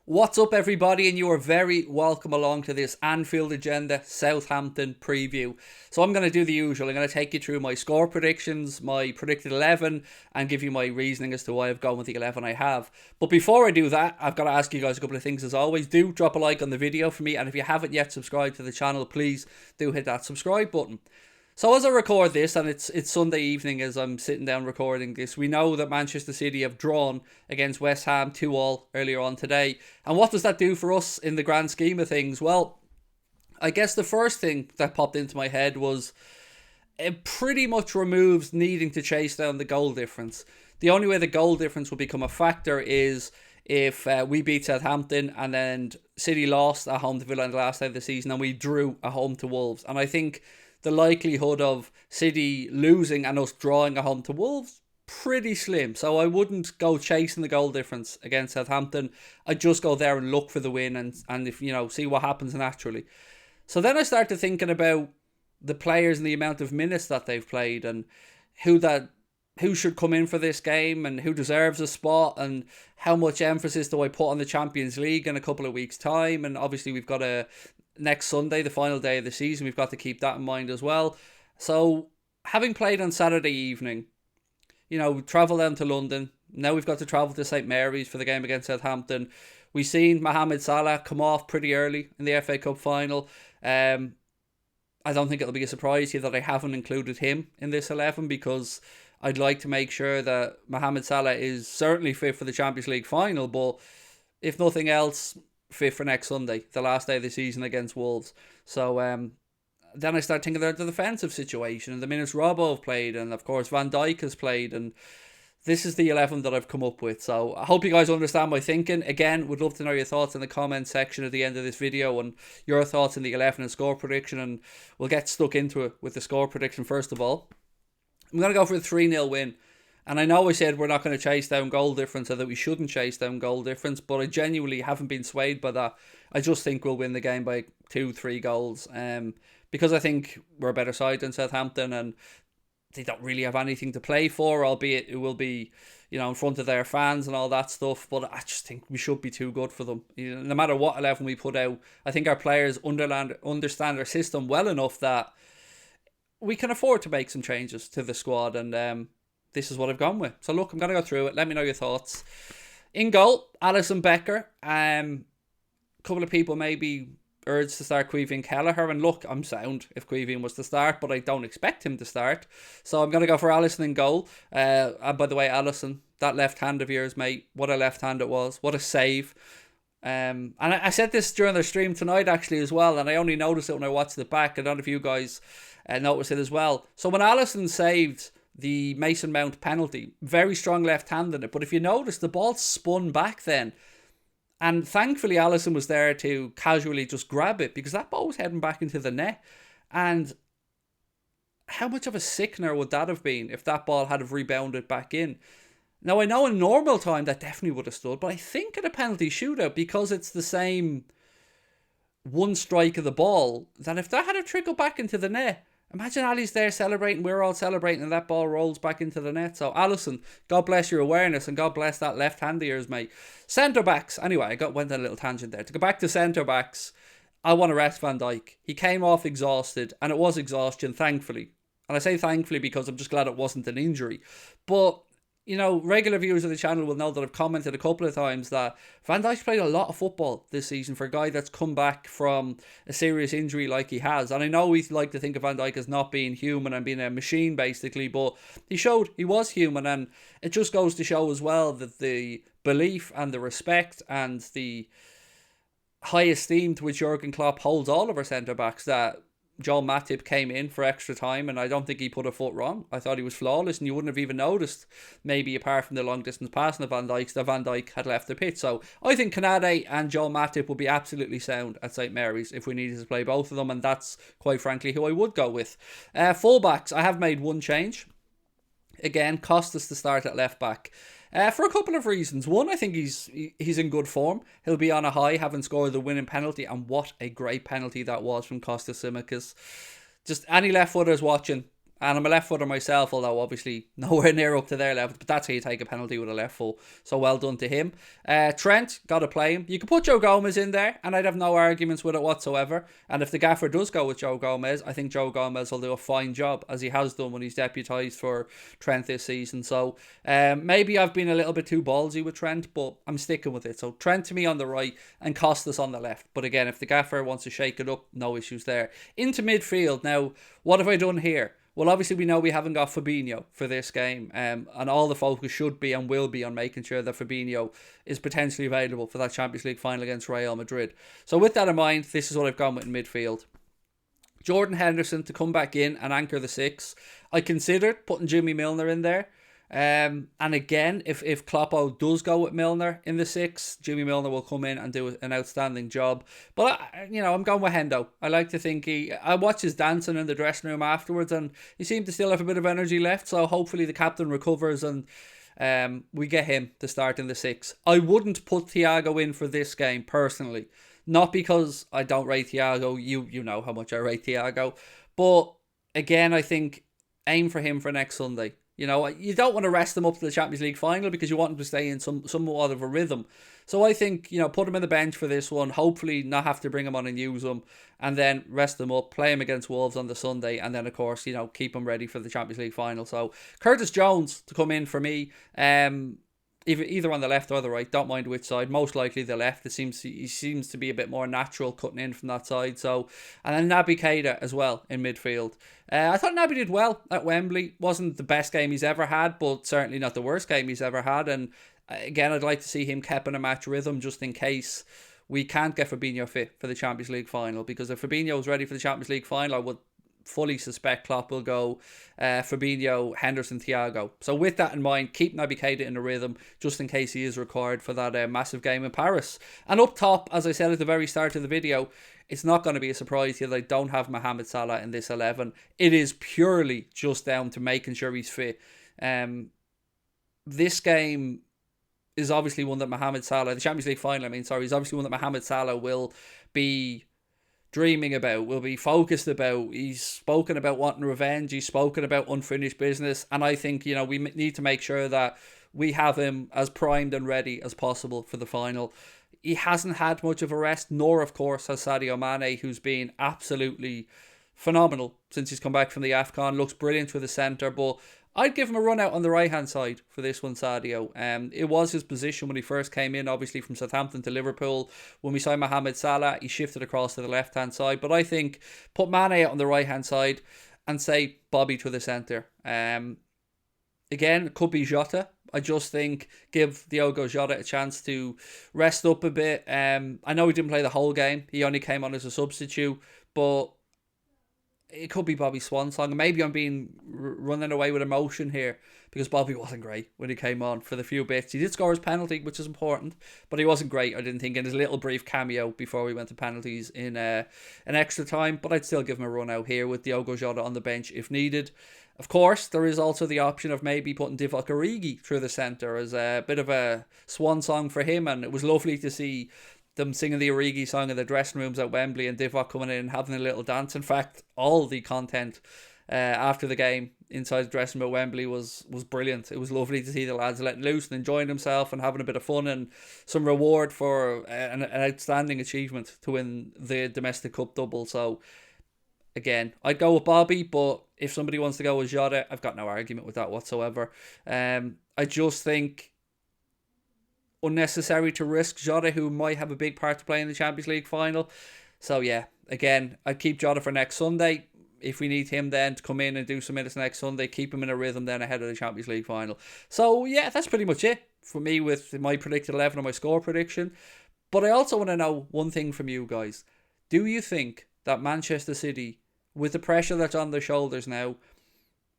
What's up, everybody, and you are very welcome along to this Anfield Agenda Southampton preview. So I'm going to do the usual. I'm going to take you through my score predictions, my predicted 11, and give you my reasoning as to why I've gone with the 11 I have. But before I do that, I've got to ask you guys a couple of things as always. Do drop a like on the video for me, and if you haven't yet subscribed to the channel, please do hit that subscribe button. So as I record this, and it's Sunday evening as I'm sitting down recording this, we know that Manchester City have drawn against West Ham 2-2 earlier on today. And what does that do for us in the grand scheme of things? Well, I guess the first thing that popped into my head was it pretty much removes needing to chase down the goal difference. The only way the goal difference will become a factor is if we beat Southampton and then City lost at home to Villa in the last day of the season and we drew at home to Wolves. And I think the likelihood of City losing and us drawing at home to Wolves, pretty slim. So I wouldn't go chasing the goal difference against Southampton. I'd just go there and look for the win and if see what happens naturally. So then I started thinking about the players and the amount of minutes that they've played and who should come in for this game and who deserves a spot and how much emphasis do I put on the Champions League in a couple of weeks' time. And obviously we've got next Sunday, the final day of the season, we've got to keep that in mind as well. So, having played on Saturday evening, travel down to London. Now we've got to travel to St Mary's for the game against Southampton. We've seen Mohamed Salah come off pretty early in the FA Cup final. I don't think it'll be a surprise here that I haven't included him in this 11 because I'd like to make sure that Mohamed Salah is certainly fit for the Champions League final, but if nothing else, fit for next Sunday, the last day of the season against Wolves. So then I start thinking about the defensive situation and the minutes Robbo have played, and of course Van Dijk has played, and this is the 11 that I've come up with. So I hope you guys understand my thinking. Again, would love to know your thoughts in the comment section at the end of this video and your thoughts in the 11 and score prediction, and we'll get stuck into it with the score prediction first of all. I'm going to go for a 3-0 win. And I know I said we're not going to chase down goal difference or that we shouldn't chase down goal difference, but I genuinely haven't been swayed by that. I just think we'll win the game by 2-3 goals because I think we're a better side than Southampton and they don't really have anything to play for, albeit it will be, in front of their fans and all that stuff. But I just think we should be too good for them. No matter what 11 we put out, I think our players understand our system well enough that we can afford to make some changes to the squad, and this is what I've gone with. So look, I'm going to go through it. Let me know your thoughts. In goal, Alisson Becker. A couple of people maybe urged to start Caoimhín Kelleher. And look, I'm sound if Caoimhín was to start, but I don't expect him to start. So I'm going to go for Alisson in goal. And by the way, Alisson, that left hand of yours, mate, what a left hand it was. What a save. And I said this during the stream tonight actually as well, and I only noticed it when I watched it back. I don't know if you guys noticed it as well. So when Alisson saved the Mason Mount penalty, very strong left hand in it, but if you notice, the ball spun back then, and thankfully Alisson was there to casually just grab it because that ball was heading back into the net. And how much of a sickener would that have been if that ball had have rebounded back in? Now I know in normal time that definitely would have stood, but I think in a penalty shootout, because it's the same one strike of the ball, that if that had have trickled back into the net, imagine Ali's there celebrating, we're all celebrating, and that ball rolls back into the net. So Alisson, God bless your awareness and God bless that left hand of yours, mate. Centre backs. Anyway, went on a little tangent there. To go back to centre backs, I want to rest Van Dijk. He came off exhausted, and it was exhaustion, thankfully. And I say thankfully because I'm just glad it wasn't an injury. But regular viewers of the channel will know that I've commented a couple of times that Van Dijk's played a lot of football this season for a guy that's come back from a serious injury like he has. And I know we like to think of Van Dijk as not being human and being a machine, basically, but he showed he was human. And it just goes to show as well that the belief and the respect and the high esteem to which Jurgen Klopp holds all of our centre-backs, that Joel Matip came in for extra time, and I don't think he put a foot wrong. I thought he was flawless, and you wouldn't have even noticed, maybe apart from the long distance passing of Van Dijk, that Van Dijk had left the pitch. So I think Kanade and Joel Matip would be absolutely sound at St Mary's if we needed to play both of them, and that's quite frankly who I would go with. Fullbacks, I have made one change. Again, Costas to start at left back. For a couple of reasons. One, I think he's in good form. He'll be on a high, having scored the winning penalty, and what a great penalty that was from Costas Tsimikas. Just any left footers watching, And I'm a left footer myself, although obviously nowhere near up to their level. But that's how you take a penalty with a left foot. So well done to him. Trent, got to play him. You could put Joe Gomez in there, and I'd have no arguments with it whatsoever. And if the gaffer does go with Joe Gomez, I think Joe Gomez will do a fine job, as he has done when he's deputised for Trent this season. So maybe I've been a little bit too ballsy with Trent, but I'm sticking with it. So Trent to me on the right and Costas on the left. But again, if the gaffer wants to shake it up, no issues there. Into midfield. Now, what have I done here? Well, obviously, we know we haven't got Fabinho for this game, and all the focus should be and will be on making sure that Fabinho is potentially available for that Champions League final against Real Madrid. So with that in mind, this is what I've gone with in midfield. Jordan Henderson to come back in and anchor the six. I considered putting Jimmy Milner in there. And again, if Kloppo does go with Milner in the six, Jimmy Milner will come in and do an outstanding job. But I'm going with Hendo. I like to think I watched his dancing in the dressing room afterwards, and he seemed to still have a bit of energy left. So hopefully the captain recovers and we get him to start in the six. I wouldn't put Thiago in for this game personally, not because I don't rate Thiago. You know how much I rate Thiago, but again, I think aim for him for next Sunday. You know, you don't want to rest him up to the Champions League final because you want him to stay in somewhat of a rhythm. So I think, put him in the bench for this one, hopefully not have to bring him on and use him, and then rest him up, play him against Wolves on the Sunday, and then, of course, keep him ready for the Champions League final. So Curtis Jones to come in for me, either on the left or the right, don't mind which side, most likely the left. He seems to be a bit more natural cutting in from that side. So, and then Naby Keita as well in midfield. I thought Naby did well at Wembley. Wasn't the best game he's ever had, but certainly not the worst game he's ever had. And again, I'd like to see him kept in a match rhythm just in case we can't get Fabinho fit for the Champions League final. Because if Fabinho is ready for the Champions League final, I would fully suspect Klopp will go Fabinho, Henderson, Thiago. So with that in mind, keep Naby Keita in a rhythm just in case he is required for that massive game in Paris. And up top, as I said at the very start of the video, it's not going to be a surprise here that I don't have Mohamed Salah in this 11. It is purely just down to making sure he's fit. This game is obviously one that Mohamed Salah, the Champions League final, is obviously one that Mohamed Salah will be dreaming about, will be focused about. He's spoken about wanting revenge. He's spoken about unfinished business. And I think, we need to make sure that we have him as primed and ready as possible for the final. He hasn't had much of a rest, nor, of course, has Sadio Mane, who's been absolutely phenomenal since he's come back from the AFCON. Looks brilliant with the centre, but I'd give him a run out on the right-hand side for this one, Sadio. It was his position when he first came in, obviously from Southampton to Liverpool. When we signed Mohamed Salah, he shifted across to the left-hand side. But I think put Mane out on the right-hand side and say Bobby to the centre. Again, it could be Jota. I just think give Diogo Jota a chance to rest up a bit. I know he didn't play the whole game. He only came on as a substitute, but it could be Bobby's swan song. Maybe I'm running away with emotion here because Bobby wasn't great when he came on for the few bits. He did score his penalty, which is important, but he wasn't great, I didn't think, in his little brief cameo before we went to penalties in an extra time. But I'd still give him a run out here with Diogo Jota on the bench if needed. Of course, there is also the option of maybe putting Divock Origi through the centre as a bit of a swan song for him, and it was lovely to see them singing the Origi song in the dressing rooms at Wembley and Divock coming in and having a little dance. In fact, all the content after the game inside the dressing room at Wembley was brilliant. It was lovely to see the lads letting loose and enjoying themselves and having a bit of fun and some reward for an outstanding achievement to win the domestic cup double. So again, I'd go with Bobby, but if somebody wants to go with Jota, I've got no argument with that whatsoever. I just think unnecessary to risk Jota, who might have a big part to play in the Champions League final. So yeah, again, I'd keep Jota for next Sunday. If we need him then to come in and do some minutes next Sunday, keep him in a rhythm then ahead of the Champions League final. So yeah, that's pretty much it for me with my predicted 11 and my score prediction. But I also want to know one thing from you guys. Do you think that Manchester City, with the pressure that's on their shoulders now,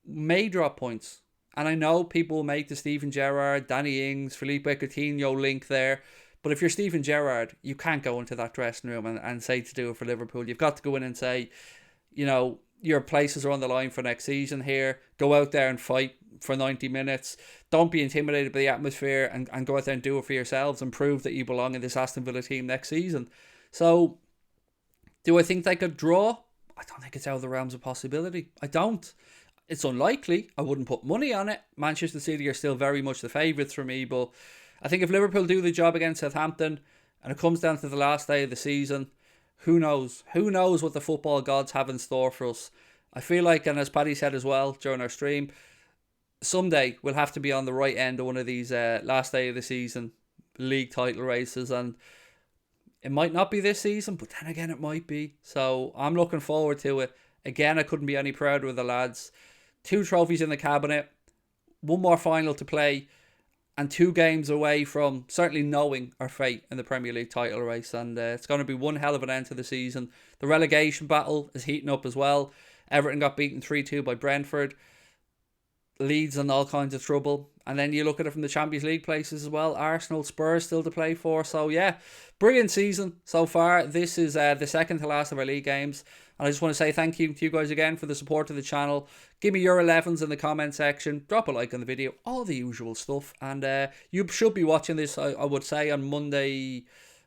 may drop points? And I know people will make the Steven Gerrard, Danny Ings, Felipe Coutinho link there. But if you're Steven Gerrard, you can't go into that dressing room and say to do it for Liverpool. You've got to go in and say, your places are on the line for next season here. Go out there and fight for 90 minutes. Don't be intimidated by the atmosphere and go out there and do it for yourselves and prove that you belong in this Aston Villa team next season. So, do I think they could draw? I don't think it's out of the realms of possibility. I don't. It's unlikely. I wouldn't put money on it. Manchester City are still very much the favourites for me, but I think if Liverpool do the job against Southampton and it comes down to the last day of the season, who knows? Who knows what the football gods have in store for us? I feel like, and as Paddy said as well during our stream, someday we'll have to be on the right end of one of these last day of the season league title races, and it might not be this season, but then again it might be. So I'm looking forward to it. Again, I couldn't be any prouder of the lads. 2 trophies in the cabinet, 1 more final to play, and 2 games away from certainly knowing our fate in the Premier League title race. And it's going to be one hell of an end to the season. The relegation battle is heating up as well. Everton got beaten 3-2 by Brentford. Leeds in all kinds of trouble. And then you look at it from the Champions League places as well. Arsenal, Spurs still to play for. So yeah, brilliant season so far. This is the second to last of our league games. And I just want to say thank you to you guys again for the support of the channel. Give me your 11s in the comment section. Drop a like on the video. All the usual stuff. And you should be watching this, I would say, on Monday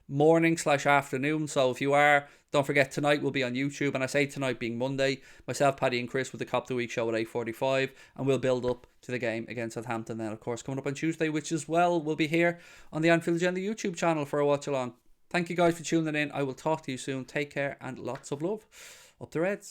morning/afternoon. So if you are, don't forget tonight will be on YouTube, and I say tonight being Monday. Myself, Paddy and Chris with the Cop the Week show at 8:45, and we'll build up to the game against Southampton then, of course, coming up on Tuesday, which as well will be here on the Anfield Agenda YouTube channel for a watch along. Thank you guys for tuning in. I will talk to you soon. Take care and lots of love. Up the Reds.